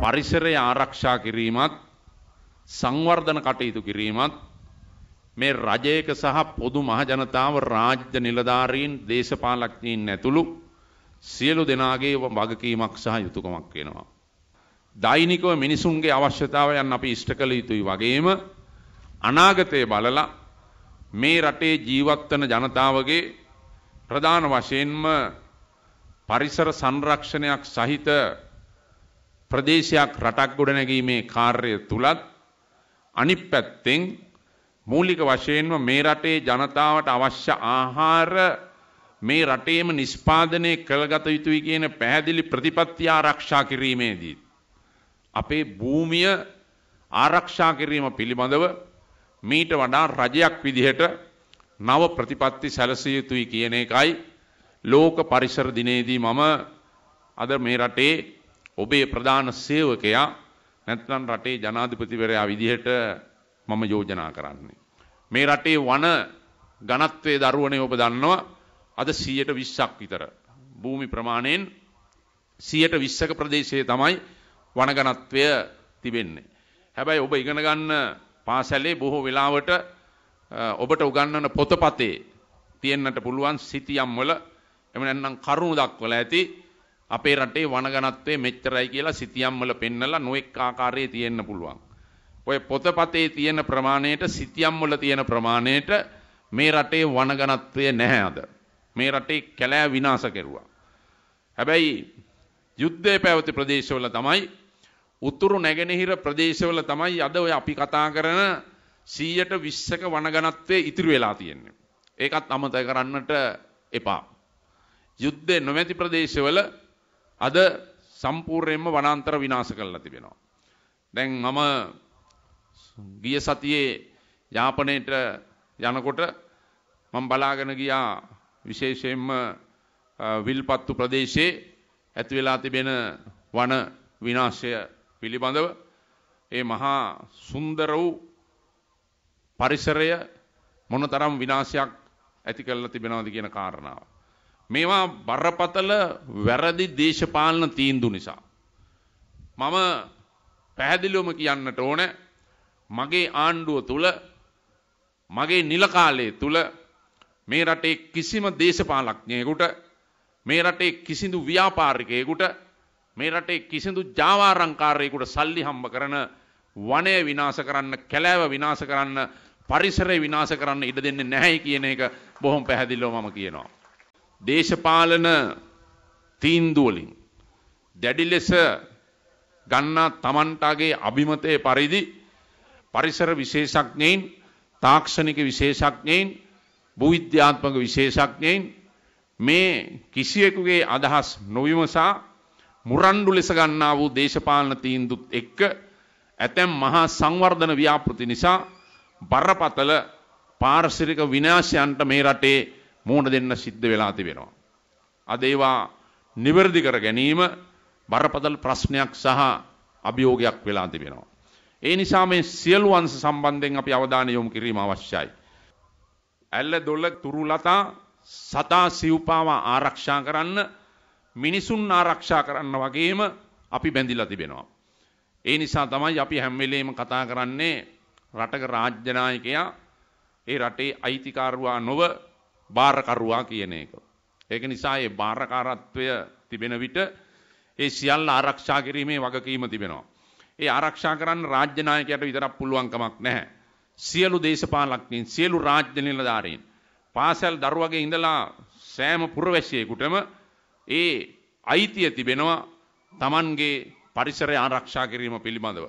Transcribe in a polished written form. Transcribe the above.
පරිසරය ආරක්ෂා කිරීමත් සංවර්ධන කටයුතු කිරීමත් මේ රජයක සහ පොදු මහ ජනතාව රාජ්‍ය නිලධාරීන් දේශපාලඥයින් ඇතුළු සියලු දෙනාගේ වගකීමක් සහ යුතුයකමක් වෙනවා. දෛනිකව මිනිසුන්ගේ අවශ්‍යතාවයන් අපි ඉෂ්ට කළ යුතුයි වගේම අනාගතය බලලා මේ රටේ ජීවත් වන ජනතාවගේ ප්‍රධාන වශයෙන්ම පරිසර සංරක්ෂණයක් සහිත ප්‍රදේශයක් රටක් ගොඩනැගීමේ කාර්යය තුලත් අනිත් පැත්තෙන් මූලික වශයෙන්ම මේ රටේ ජනතාවට අවශ්‍ය ආහාර මේ රටේම නිෂ්පාදනය කළගත යුතුයි කියන පැහැදිලි ප්‍රතිපත්ති ආරක්ෂා කිරීමේදී අපේ භූමිය ආරක්ෂා කිරීම පිළිබඳව මීට වඩා රජයක් විදිහට නව ප්‍රතිපත්ති සැලසිය යුතුයි කියන එකයි ලෝක පරිසර දිනේදී මම අද මේ රටේ ඔබේ ප්‍රධාන සේවකයා නැත්නම් රටේ ජනාධිපතිවරයා විදිහට මම යෝජනා කරන්නේ. මේ රටේ වන ඝනත්වයේ දරුවනේ ඔබ දන්නවා අද 120ක් විතර භූමි ප්‍රමාණයෙන් 120ක ප්‍රදේශයේ තමයි වන ඝනත්වය තිබෙන්නේ. හැබැයි ඔබ ඉගෙන ගන්න පාසලේ බොහෝ වෙලාවට ඔබට උගන්වන පොතපතේ තියෙන්නට පුළුවන් සිතියම් වල එහෙම නැත්නම් කරුණු දක්වලා ඇති අපේ රටේ වන ඝනත්වය මෙච්චරයි කියලා සිතියම් වල පෙන්නලා නොඑක් ආකාරයේ තියෙන්න පුළුවන්. ඔය පොතපතේ තියෙන ප්‍රමාණයට සිතියම් වල තියෙන ප්‍රමාණයට මේ රටේ වන ඝනත්වය නැහැ අද. මේ රටේ කැලෑ විනාශ කෙරුවා. හැබැයි යුද්ධය පැවති ප්‍රදේශවල තමයි උතුරු නැගෙනහිර ප්‍රදේශවල තමයි අද ඔය අපි කතා කරන 120ක වන ඝනත්වයේ ඉතිරි වෙලා තියෙන්නේ. ඒකත් අමතක කරන්නට එපා. යුද්ධ නොමැති ප්‍රදේශවල අද සම්පූර්ණයෙන්ම වනාන්තර විනාශ කරලා තිබෙනවා. දැන් මම ගිය සතියේ යාපනයේට යනකොට මම බලාගෙන ගියා විශේෂයෙන්ම විල්පත්තු ප්‍රදේශයේ ඇති වෙලා තිබෙන වන විනාශය පිළිබඳව ඒ මහා සුන්දර වූ පරිසරය මොනතරම් විනාශයක් ඇති කරලා තිබෙනවද කියන කාරණාව. මේවා බරපතල වැරදි දේශපාලන තීන්දුව නිසා. මම පැහැදිලිවම කියන්නට ඕනේ මගේ ආණ්ඩුව තුල මගේ නිල කාලයේ තුල මේ රටේ කිසිම දේශපාලඥයෙකුට මේ රටේ කිසිදු ව්‍යාපාරිකයෙකුට මේ රටේ කිසිදු ජාවාරම්කාරයෙකුට සල්ලි හම්බ කරන වනය විනාශ කරන්න කැලෑව විනාශ කරන්න පරිසරය විනාශ කරන්න ඉඩ දෙන්නේ නැහැ කියන එක බොහොම පැහැදිලිව මම කියනවා. දේශපාලන තීන්දුව වලින් දැඩි ලෙස ගන්නා තමන්ටගේ අභිමතයේ පරිදි පරිසර විශේෂඥයින් තාක්ෂණික විශේෂඥයින් භූවිද්‍යාත්මක විශේෂඥයින් මේ කිසියෙකුගේ අදහස් නොවිමසා මුරණ්ඩු ලෙස ගන්නා වූ දේශපාලන තීන්දුවත් එක්ක ඇතැම් මහා සංවර්ධන ව්‍යාපෘති නිසා බරපතල පාරිසරික විනාශයන්ට මේ රටේ මුහුණ දෙන්න සිද්ධ වෙලා තිබෙනවා. අද ඒවා නිවැරදි කර ගැනීම බරපතල ප්‍රශ්නයක් සහ අභියෝගයක් වෙලා තිබෙනවා. ඒ නිසා මේ සියලු අංශ සම්බන්ධයෙන් අපි අවධානය යොමු කිරීම අවශ්‍යයි. ඇල්ල දොළ තුරුලතා සතා සිව්පාව ආරක්ෂා කරන්න මිනිසුන් ආරක්ෂා කරන්න වගේම අපි බැඳිලා තිබෙනවා. ඒ නිසා තමයි අපි හැම වෙලේම කතා කරන්නේ රටක රාජ්‍ය නායකයා ඒ රටේ අයිතිකාරුවා නොව බාරකරුවා කියන එක. ඒක නිසා මේ බාරකාරත්වය තිබෙන විට ඒ සියල්ල ආරක්ෂා කිරීමේ වගකීම තිබෙනවා. ඒ ආරක්ෂා කරන්න රාජ්‍ය නායකයාට විතරක් පුළුවන් කමක් නැහැ. සියලු දේශපාලඥයින් සියලු රාජ්‍ය නිලධාරීන් පාසල් දරුවගේ ඉඳලා සෑම පුරවැසියෙකුටම ඒ අයිතිය තිබෙනවා Tamanගේ පරිසරය ආරක්ෂා කිරීම පිළිබඳව.